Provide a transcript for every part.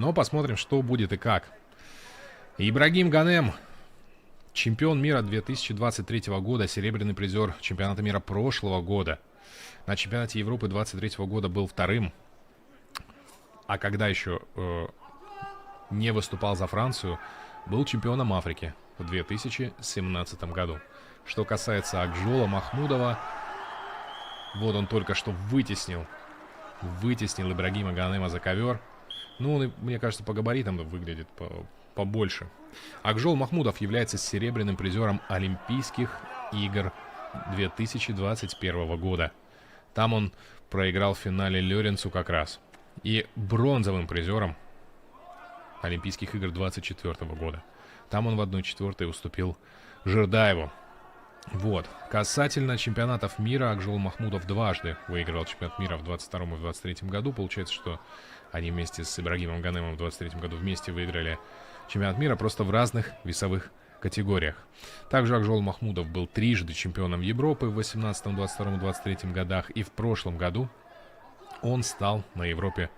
Но посмотрим, что будет и как. Ибрагим Ганем, чемпион мира 2023 года, серебряный призер чемпионата мира прошлого года. На чемпионате Европы 2023 года был вторым. А когда еще не выступал за Францию, был чемпионом Африки в 2017 году. Что касается Акжола Махмудова, вот он только что вытеснил Ибрагима Ганема за ковер. Ну, он, мне кажется, по габаритам выглядит побольше. Акжол Махмудов является серебряным призером Олимпийских игр 2021 года. Там он проиграл в финале Лоренцу как раз. И бронзовым призером Олимпийских игр 2024 года. Там он в 1/4 уступил Жердаеву. Вот. Касательно чемпионатов мира, Акжол Махмудов дважды выиграл чемпионат мира в 22 и в 23 году. Получается, что они вместе с Ибрагимом Ганемом в 23 году вместе выиграли чемпионат мира, просто в разных весовых категориях. Также Акжол Махмудов был трижды чемпионом Европы в 18, 22, 23 годах. И в прошлом году он стал на Европе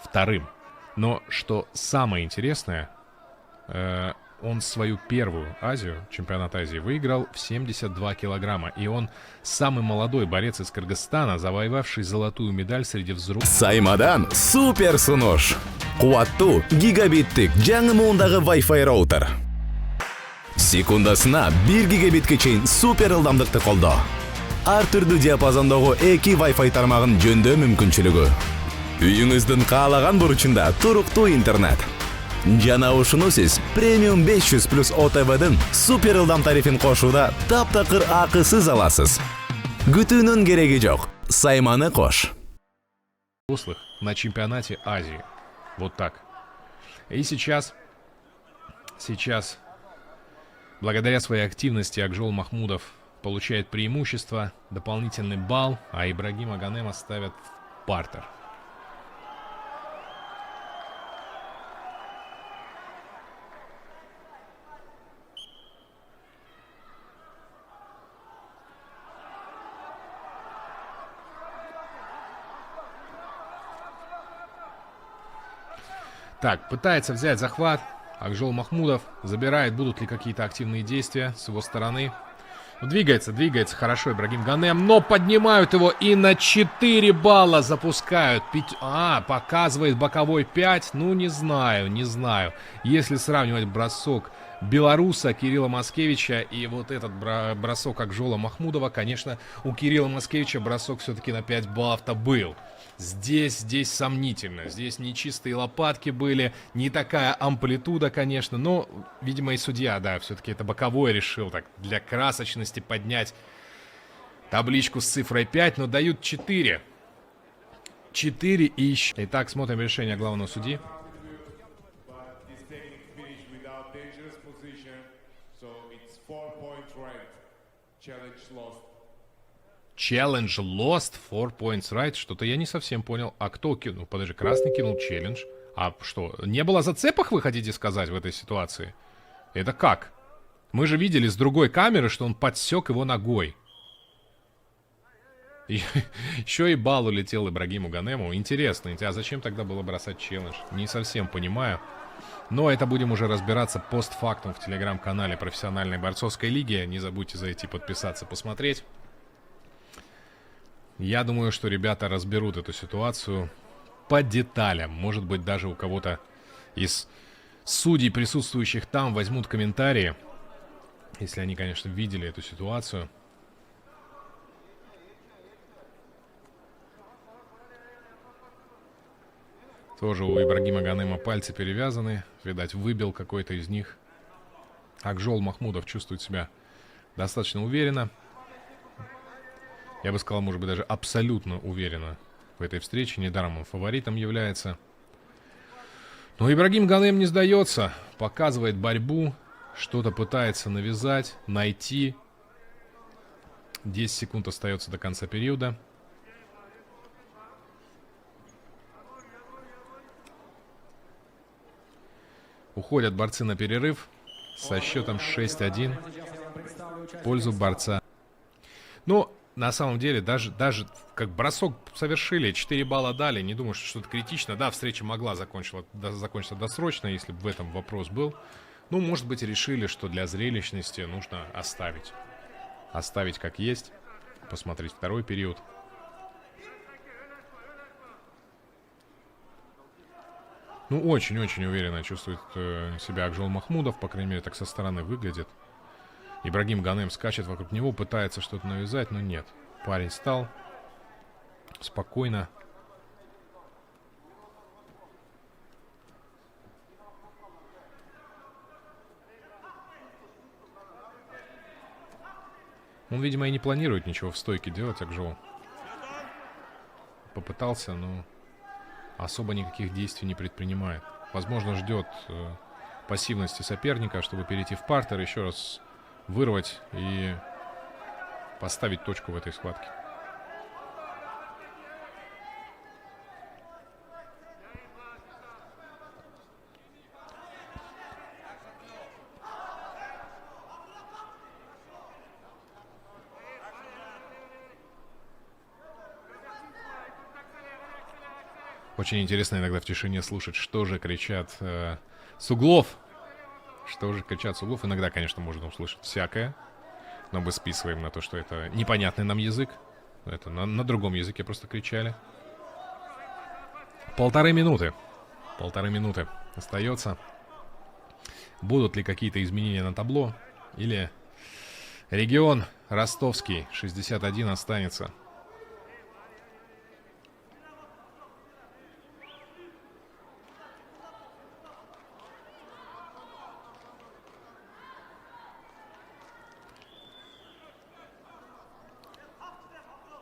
вторым. Но что самое интересное, он свою первую Азию, чемпионат Азии, выиграл в 72 килограмма. И он самый молодой борец из Кыргызстана, завоевавший золотую медаль среди взрослых. Саймадан супер сунуш. Куаттуу гигабиттик жаңы муундагы Wi-Fi роутер. Секундасына 1 гигабитке чейин супер ылдамдыкты колдоо. Ар түрдүү диапазондогу 2 Wi-Fi тармагын жөндөө мүмкүнчүлүгү. Үйүңүздүн каалаган бурчунда туруктуу интернет. Жана ушуну сиз премиум 500 плюс ОТВдын супер ылдам тарифин кошууда таптакыр акысыз аласыз. Күтүүнүн кереги жок. Сайманы кош. На чемпионате Азии. Вот так. И сейчас, благодаря своей активности, Акжол Махмудов получает преимущество, дополнительный балл, а Ибрагима Ганема ставят в партер. Так, пытается взять захват. Акжол Махмудов забирает. Будут ли какие-то активные действия с его стороны? Двигается хорошо Ибрагим Ганем. Но поднимают его и на 4 балла запускают. Показывает боковой 5. Ну, не знаю. Если сравнивать бросок белоруса Кирилла Маскевича и вот этот бросок Акжола Махмудова, конечно, у Кирилла Маскевича бросок все-таки на 5 баллов-то был. Здесь сомнительно. Здесь нечистые лопатки были, не такая амплитуда, конечно, но, видимо, и судья, да, все-таки это боковой решил так для красочности поднять табличку с цифрой 5, но дают 4. 4 и еще. Итак, смотрим решение главного судьи. Challenge lost, 4 points right. Что-то я не совсем понял. А кто кинул? Подожди, красный кинул челлендж. А что, не было зацепок, вы хотите сказать, в этой ситуации? Это как? Мы же видели с другой камеры, что он подсек его ногой. И еще и балл улетел Ибрагиму Ганему. Интересно, а зачем тогда было бросать челлендж? Не совсем понимаю. Но это будем уже разбираться постфактум в телеграм-канале профессиональной борцовской лиги. Не забудьте зайти подписаться, посмотреть. Я думаю, что ребята разберут эту ситуацию по деталям. Может быть, даже у кого-то из судей, присутствующих там, возьмут комментарии. Если они, конечно, видели эту ситуацию. Тоже у Ибрагима Ганема пальцы перевязаны. Видать, выбил какой-то из них. Акжол Махмудов чувствует себя достаточно уверенно. Я бы сказал, может быть, даже абсолютно уверенно в этой встрече. Недаром он фаворитом является. Но Ибрагим Ганем не сдается. Показывает борьбу. Что-то пытается навязать, найти. 10 секунд остается до конца периода. Уходят борцы на перерыв со счетом 6-1 в пользу борца. Но на самом деле, даже как бросок совершили, 4 балла дали, не думаю, что что-то критично. Да, встреча могла закончиться досрочно, если бы в этом вопрос был. Ну, может быть, решили, что для зрелищности нужно оставить. Оставить как есть. Посмотреть второй период. Ну, очень-очень уверенно чувствует себя Акжол Махмудов. По крайней мере, так со стороны выглядит. Ибрагим Ганем скачет вокруг него, пытается что-то навязать, но нет. Парень стал. Спокойно. Он, видимо, и не планирует ничего в стойке делать, Акжол. Попытался, но особо никаких действий не предпринимает. Возможно, ждет пассивности соперника, чтобы перейти в партер, еще раз вырвать и поставить точку в этой схватке. Очень интересно иногда в тишине слушать, что же кричат с углов. Что же кричат с углов. Иногда, конечно, можно услышать всякое. Но мы списываем на то, что это непонятный нам язык. Это на другом языке просто кричали. 1,5 минуты. 1,5 минуты остается. Будут ли какие-то изменения на табло? Или регион ростовский 61 останется?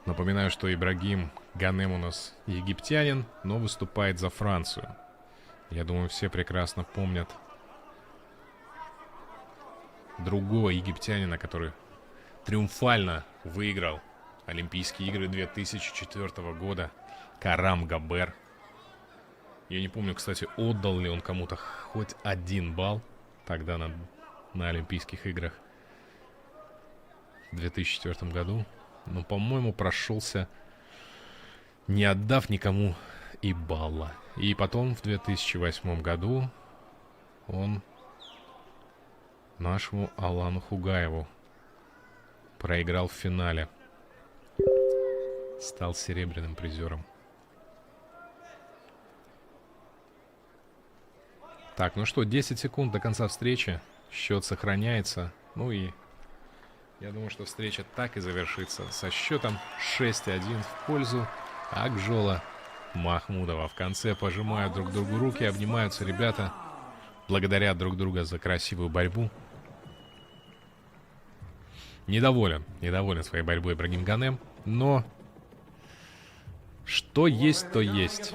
Напоминаю, что Ибрагим Ганем у нас египтянин, но выступает за Францию. Я думаю, все прекрасно помнят другого египтянина, который триумфально выиграл Олимпийские игры 2004 года. Карам Габер. Я не помню, кстати, отдал ли он кому-то хоть 1 балл тогда на Олимпийских играх в 2004 году. Но, по-моему, прошелся, не отдав никому и балла. И потом в 2008 году он нашему Алану Хугаеву проиграл в финале. Стал серебряным призером. Так, ну что, 10 секунд до конца встречи. Счет сохраняется. Ну и я думаю, что встреча так и завершится со счетом 6-1 в пользу Акжола Махмудова. В конце пожимают друг другу руки, обнимаются ребята, благодарят друг друга за красивую борьбу. Недоволен своей борьбой Ибрагим Ганем, но что есть, то есть.